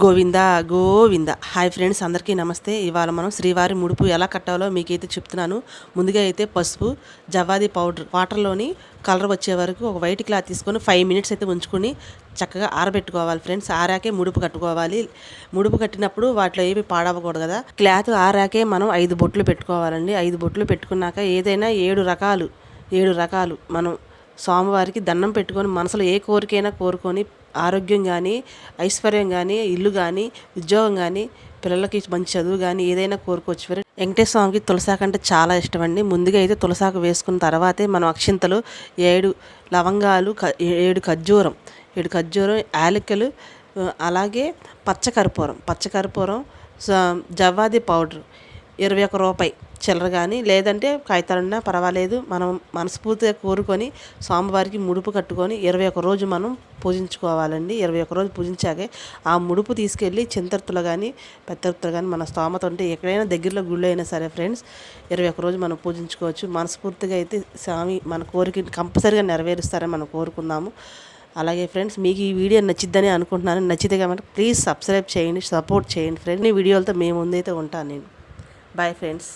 Govinda Govinda. Hi friends, అందరికీ నమస్తే. ఇవాళ మనం శ్రీవారి ముడుపు ఎలా కట్టాలో మీకైతే చెప్తున్నాను. ముందుగా అయితే పసుపు, జవాది పౌడర్ వాటర్లోని కలర్ వచ్చే వరకు ఒక వైట్ క్లాత్ తీసుకొని 5 మినిట్స్ అయితే ఉంచుకొని చక్కగా ఆరబెట్టుకోవాలి ఫ్రెండ్స్. ఆరాకే ముడుపు కట్టుకోవాలి. ముడుపు కట్టినప్పుడు వాటిలో ఏమి పాడవకూడదు కదా. క్లాత్ ఆరాకే మనం 5 బొట్లు పెట్టుకోవాలండి. 5 బొట్లు పెట్టుకున్నాక ఏదైనా 7 రకాలు మనం స్వామివారికి దండం పెట్టుకొని మనసులో ఏ కోరికైనా కోరుకొని ఆరోగ్యం కానీ, ఐశ్వర్యం కానీ, ఇల్లు కానీ, ఉద్యోగం కానీ, పిల్లలకి మంచి చదువు కానీ ఏదైనా కోరుకోవచ్చు. వెంకటేశ్వర స్వామికి తులసాకు అంటే చాలా ఇష్టం అండి. ముందుగా అయితే తులసాకు వేసుకున్న తర్వాతే మనం అక్షింతలు 7 లవంగాలు, 7 ఖర్జూరం, యాలకులు, అలాగే పచ్చకర్పూరం, జవ్వాది పౌడర్ 21 రూపాయి చిల్లర కానీ, లేదంటే కాగితాలున్నా పర్వాలేదు. మనం మనస్ఫూర్తిగా కోరుకొని స్వామివారికి ముడుపు కట్టుకొని 21 రోజు మనం పూజించుకోవాలండి. 21 రోజు పూజించాకే ఆ ముడుపు తీసుకెళ్ళి చింతర్తులు కానీ, పెద్దర్తులు కానీ మన స్తోమత ఉంటే ఎక్కడైనా దగ్గరలో గుళ్ళు అయినా సరే ఫ్రెండ్స్ 21 రోజు మనం పూజించుకోవచ్చు. మనస్ఫూర్తిగా అయితే స్వామి మన కోరిక కంపల్సరిగా నెరవేరుస్తారని మనం కోరుకుందాము. అలాగే ఫ్రెండ్స్, మీకు ఈ వీడియో నచ్చిద్దని అనుకుంటున్నాను. నచ్చితే కాబట్టి ప్లీజ్ సబ్స్క్రైబ్ చేయండి, సపోర్ట్ చేయండి ఫ్రెండ్స్. ఈ వీడియోలతో మేము ముందైతే ఉంటాను నేను. Bye friends.